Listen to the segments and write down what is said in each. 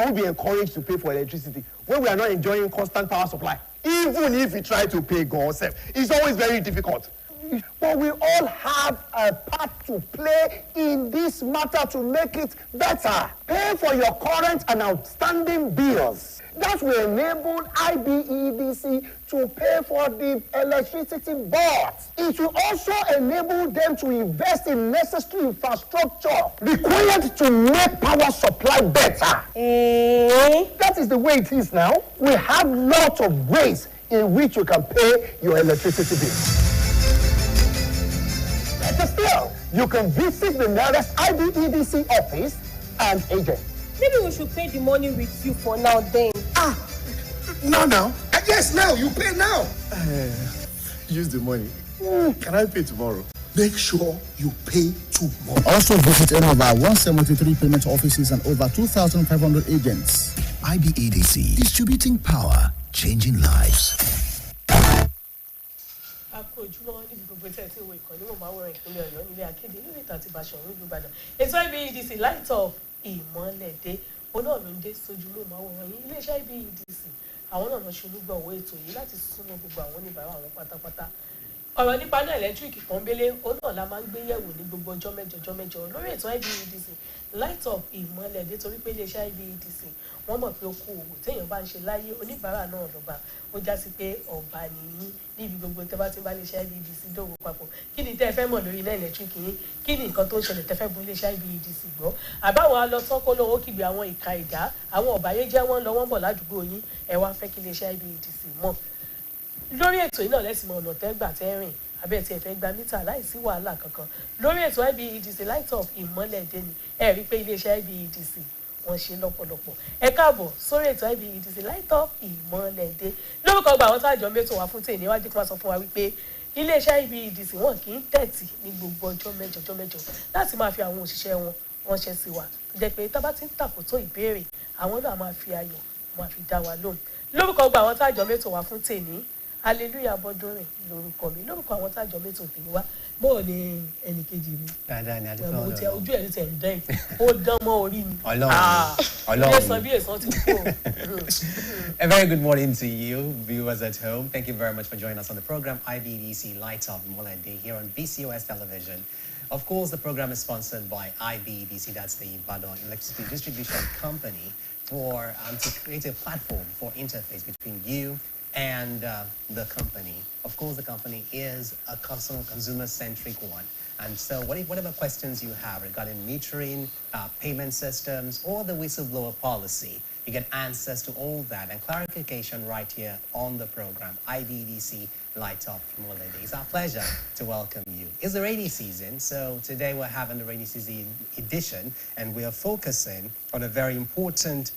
can we be encouraged to pay for electricity when we are not enjoying constant power supply? Even if we try to pay God, it's always very difficult. But we all have a part to play in this matter to make it better. Pay for your current and outstanding bills. That will enable IBEDC to pay for the electricity board. It will also enable them to invest in necessary infrastructure required to make power supply better. That is the way it is now. We have lots of ways in which you can pay your electricity bill. Better still, you can visit the nearest IBEDC office and agent. Maybe we should pay the money with you for now then. Now. Yes, now. You pay now. Use the money. Can I pay tomorrow? Make sure you pay tomorrow. Also visit any of our 173 payment offices and over 2,500 agents. IBEDC, distributing power, changing lives. It's IBEDC light up Imole dé Ọlọ́run dé sójúmọ́ máwòrán yín iléeṣẹ́ IBEDC àwọn náà ṣe olúgbọ̀wọ́ ètò yìí láti súnmọ́ gbogbo àwọn oníbàárà àwọn pátápátá ọ̀rọ̀ nípa náà ẹ̀lẹ́tíríkì pọ́nbélé òun náà la máa ń gbé yẹ̀wò ní gbogbo ọjọ́ mẹ́jọ lórí ètò IBEDC light up Imole dé torí pé iléeṣẹ́ IBEDC wọ́n mọ̀ pé okó òwò téèyàn bá ń ṣe láyé oníbàárà náà lọ́ba ó já sí pé ọba nìyí níbi gbogbo tẹ́ bá ti bá iléeṣẹ́ IBEDC dòwò papọ̀ kí ni tẹ́ ẹ fẹ́ mọ̀ lórí náà ẹ̀lẹ́tíríkì yín kí ni nǹkan tó ń ṣẹlẹ̀ tẹ́ fẹ́ bu iléeṣẹ́ IBEDC gbọ́ àbáwọn alọ́tọ́ kó lówó kígbe àwọn ìka ìdá àwọn ọ̀bàyéjẹ́ wọn lọ wọ́n bọ̀ ládùúgbò yín ẹ wá fẹ́ kí iléeṣẹ́ IBEDC mọ̀ lórí ètò yìí náà lẹ́sìn mọ̀ ọ̀nà tẹ́ gbà tẹ́ rìn abẹ́ tí ẹ fẹ́ gba mítà láìsí wàhálà kankan lórí ètò IBEDC light up Imole dé ni ẹ rí pé iléeṣẹ́ IBEDC wọ́n ṣe lọ́pọ̀lọpọ̀ ẹ káàbọ̀ sórí ètò IBEDC light up Imole dé lórúkọ gba àwọn táàjọ mẹ́tò wá fún tèmi wájú kí wọ́n sọ fún wa wípé iléeṣẹ́ IBEDC wọn kì í tẹ̀tì ní gbogbo ọjọ́ mẹ́jọ láti máa fi àwọn òṣìṣẹ́ wọn ránṣẹ́ sí wa jẹ́ pé tá bá ti ń tàkótó ìbéèrè àwọn náà máa fi ayọ̀ máa fi dá wa lóhùn lórúkọ gba àwọn táàjọ mẹ́tò wá fún tèmi hallelujah bọ́dúnrìn lórúkọ mi lórúkọ àwọn táàjọ mẹ́tò tèmi wá bóò ní ẹnìkejì mi dáadáa ni adúgbò ọmọ tí ojú ẹ̀ tẹ̀ ń dán ó dán mọ́ orí mi Ọlọ́run bí èsàn ti kú. A very good morning to you, viewers at home. Thank you very much for joining us on the program IBEDC Light Up Imole Day here on BCOS Television. Of course, the program is sponsored by IBEDC, that's the Ibadan Electricity Distribution Company, for to create a platform for interface between you and the company. Of course, the company is a consumer-centric one. And so whatever questions you have regarding metering, payment systems, or the whistleblower policy, you get answers to all that and clarification right here on the program, IBEDC Light Up Imole Day. It's our pleasure to welcome you. It's the rainy season, so today we're having the rainy season edition, and we are focusing on a very important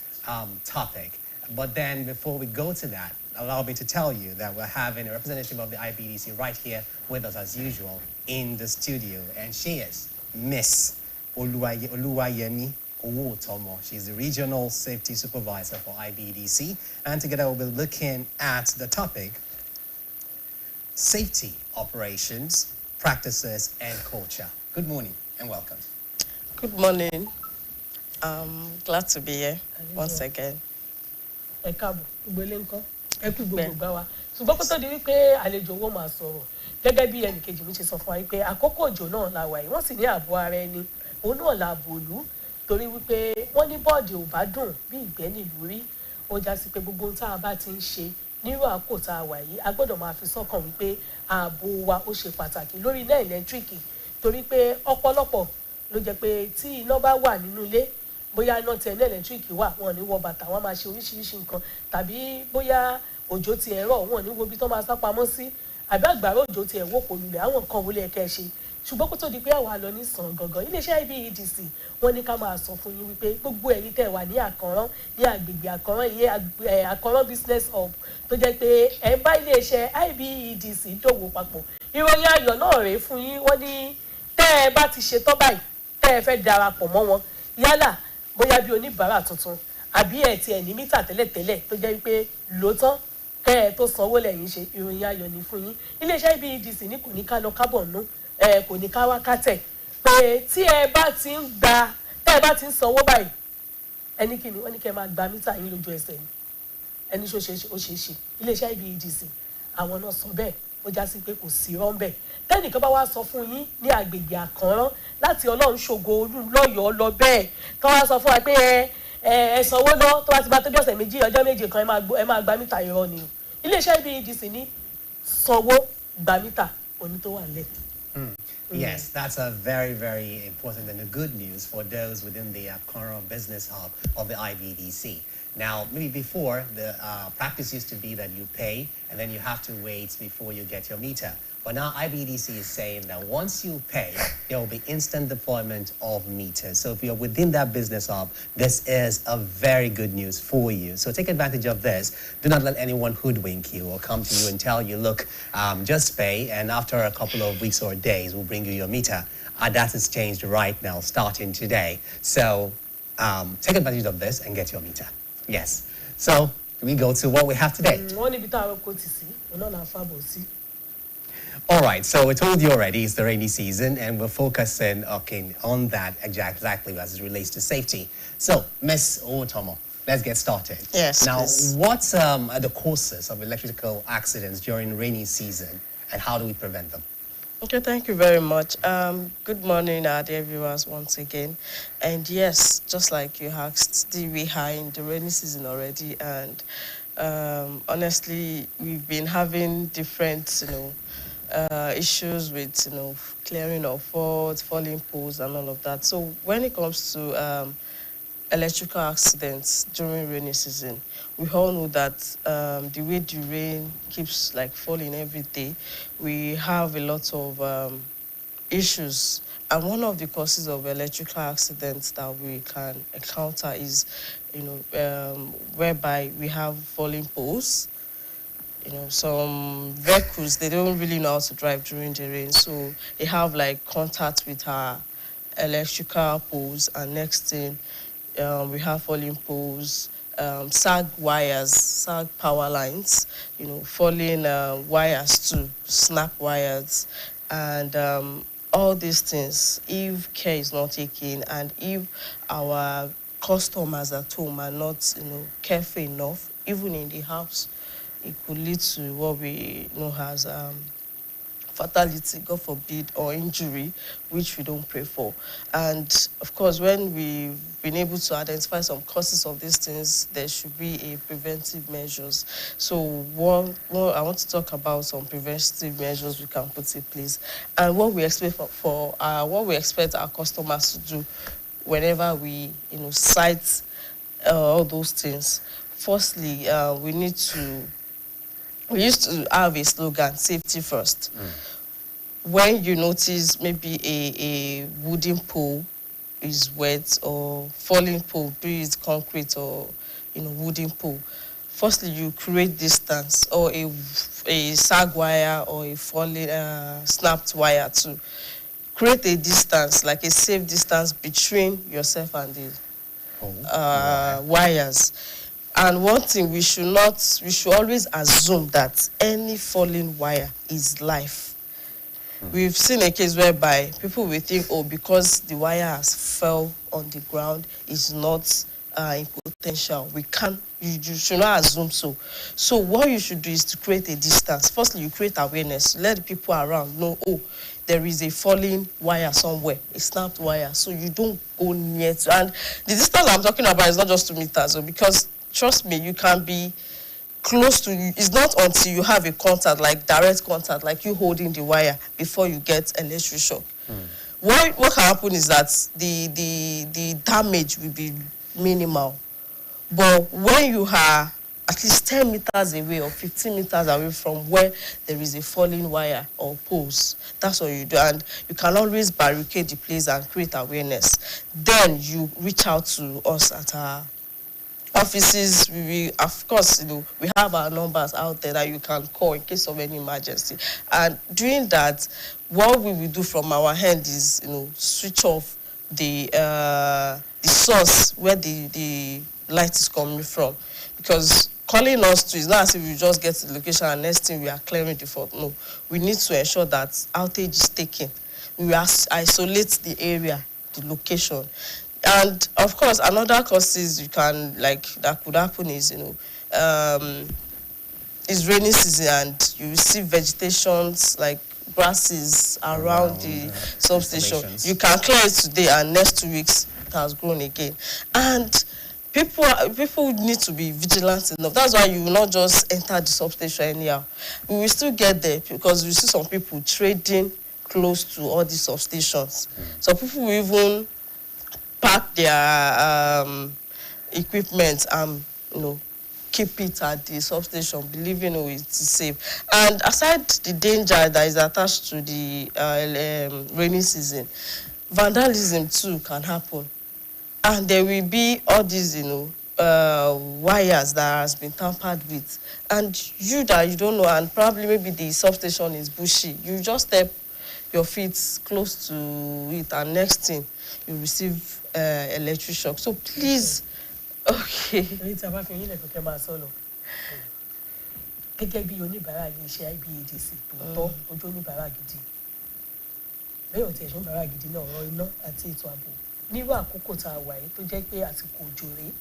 topic. But then before we go to that, allow me to tell you that we're having a representative of the IBEDC right here with us as usual in the studio, and she is Miss Oluwayemi Owotomo. She's the Regional Safety Supervisor for IBEDC, and together we'll be looking at the topic, safety operations, practices, and culture. Good morning and welcome. Good morning. Glad to be here once again. Ẹ káàbọ̀ gbélé ńkọ́ ẹ kú gbogbo gbà wá ṣùgbọ́n kó tó di wípé àlejò owó máa sọ̀rọ̀ gẹ́gẹ́ bí ẹnìkejì mi ṣe sọ fún wa wípé àkókò òjò náà la wà yìí wọ́n sì ní ààbò ara ẹni òun náà la bòlú torí wípé wọ́n ní bọ́ọ̀dì ò bá dùn bí ìgbẹ́ nílùú rí ó já sí pé gbogbo ohun tá a bá ti ń ṣe nírú àkókò tá a wà yìí a gbọ́dọ̀ máa fi sọ́kàn wípé ààbò wa ó ṣe pàtàkì lórí iná ẹ̀lẹ́tíríkì torí pé ọ̀pọ̀lọpọ̀ ló jẹ́ pé tí iná bá wà nínú ilé bóyá iná ti ẹ̀ní ẹ̀lẹ́tíríkì wà wọn ní wọ bàtà wọn máa ṣe oríṣiríṣi nǹkan tàbí bóyá òjò ti ẹ̀rọ wọn ní wo ibi tó máa sá pamọ́ sí àbí àgbàrá òjò ti ẹ̀wọ́ kò lulẹ̀ àwọn nǹkan wọlé ẹ̀kẹ́ ṣe ṣùgbọ́n kó tó di pé àwa lọ ní sàn gangan iléeṣẹ́ IBEDC wọ́n ní ká máa sọ fún yín wípé gbogbo ẹ̀yin tẹ̀ wà ní àkànrán ní agbègbè àkànrán ìyẹn àkànrán business hub tó jẹ́ pé ẹ̀ ń bá iléeṣẹ́ IBEDC dòwò papọ̀ ìròyìn ayọ̀ náà rèé fún yín wọ́n ní tẹ́ ẹ bá ti ṣe tán báyìí tẹ́ ẹ fẹ́ darapọ̀ mọ́ wọn yálà bóyá bí oníbàárà tuntun àbí ẹ̀ tí ẹ̀ ní mítà tẹ́lẹ̀tẹ́lẹ̀ tó jẹ́ wípé lóòótọ́ kẹ́ ẹ tó sanwó lẹ́yìn ṣe ìròyìn ayọ̀ ní fún yín iléeṣẹ́ IBEDC ní kò ní ká lọ kábọ̀ nú kò ní ká wá kátẹ̀ pé tí ẹ bá ti ń sanwó báyìí ẹni kìíní wọ́n ní kẹ́ máa gba mítà yín lójú ẹsẹ̀ ni ẹni ṣó ṣe ó ṣe é ṣe iléeṣẹ́ Ibedc àwọn náà sọ bẹ́ẹ̀ ó já sí pé kò sí rọ́ńbẹ́ tẹ́nìkan bá wá sọ fún yín ní agbègbè Àkànrán láti Ọlọ́run ṣògo Olúlọ́yọ̀ọ́ lọ bẹ́ẹ̀ tó wá sọ fún wa pé ẹ sanwó lọ tó bá ti bá tó bí ọ̀sẹ̀ méjì ọjọ́ méje kan ẹ máa gba mítà irọ́ ni iléeṣẹ́ Ibedc ní sanwó gba mítà òní tó wà lẹ́ẹ̀. Yes, that's a very, very important and a good news for those within the Akara business hub of the IBDC. Now, maybe before, the practice used to be that you pay and then you have to wait before you get your meter. But now IBDC is saying that once you pay, there will be instant deployment of meters. So if you're within that business hub, this is a very good news for you. So take advantage of this. Do not let anyone hoodwink you or come to you and tell you, look, just pay, and after a couple of weeks or days, we'll bring you your meter. That has changed right now, starting today. So take advantage of this and get your meter. Yes. So we go to what we have today. All right, so we told you already it's the rainy season and we're focusing on that exactly as it relates to safety. So, Ms. Otomo, let's get started. Yes, now, please. what are the causes of electrical accidents during rainy season and how do we prevent them? Okay, thank you very much. Good morning, dear viewers, once again. And yes, just like you asked, we are in the rainy season already, and honestly, we've been having different, issues with, clearing of faults, falling poles, and all of that. So when it comes to electrical accidents during rainy season, we all know that the way the rain keeps falling every day, we have a lot of issues. And one of the causes of electrical accidents that we can encounter is, whereby we have falling poles. Some vehicles, they don't really know how to drive during the rain, so they have contact with our electrical poles, and next thing, we have falling poles, sag wires, sag power lines, falling wires too, snap wires, and all these things, if care is not taken, and if our customers at home are not, careful enough, even in the house, it could lead to what we know as fatality, God forbid, or injury, which we don't pray for. And of course, when we've been able to identify some causes of these things, there should be a preventive measures. So I want to talk about some preventive measures we can put in place, and what we expect what we expect our customers to do whenever we cite all those things. Firstly, we used to have a slogan, safety first. When you notice maybe a wooden pole is wet or falling pole, be it concrete or wooden pole, firstly you create distance, or a sag wire or a falling snapped wire to create a distance, like a safe distance between yourself and the wires. And one thing, we should always assume that any falling wire is life. We've seen a case whereby people will think, because the wire has fell on the ground, is not in potential. You should not assume so. So what you should do is to create a distance. Firstly, you create awareness. Let the people around know, there is a falling wire somewhere, a snapped wire. So you don't go near to. And the distance I'm talking about is not just 2 meters, because trust me, you can be close to you. It's not until you have a contact, direct contact, like you holding the wire, before you get electric shock. What can happen is that the damage will be minimal. But when you are at least 10 meters away or 15 meters away from where there is a falling wire or poles, that's what you do. And you can always barricade the place and create awareness. Then you reach out to us at our offices. Of course, we have our numbers out there that you can call in case of any emergency. And doing that, what we will do from our hand is, switch off the source where the light is coming from. Because calling us to is not as if we just get to the location and next thing we are clearing the fault. No, we need to ensure that outage is taken. We isolate the area, the location. And of course, another causes you can that could happen is it's rainy season and you see vegetations like grasses around the substation. You can clear it today and next 2 weeks it has grown again. And people need to be vigilant enough. That's why you will not just enter the substation anyhow. We will still get there because we see some people trading close to all these substations. So people will even pack their equipment and keep it at the substation, believing it's safe. And aside the danger that is attached to the rainy season, vandalism too can happen. And there will be all these, wires that has been tampered with. And you don't know, and probably maybe the substation is bushy. You just step your feet close to it, and next thing, you receive electric shock. So please, okay. Gẹ́gẹ́ bí oníbàárà iléeṣẹ́ IBEDC tòótọ́ ojú oníbàárà gidi bẹ́ẹ̀ ò tiẹ̀ ṣe oníbàárà gidi náà ọ̀rọ̀ iná àti ètò ààbò nírú àkókò tá a wà yìí tó jẹ́ pé àsìkò òjò rèé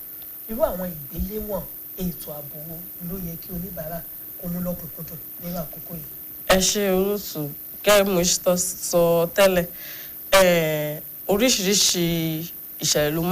irú àwọn ìgbéléwọ̀n ètò ààbò wo ló yẹ kí oníbàárà kó mú lọ́kùnkúndùn nírú àkókò yìí. Ẹ ṣe olóòtú gẹ́gẹ́ mo sọ tẹ́lẹ̀ oríṣiríṣi ìṣẹ̀lẹ̀ ló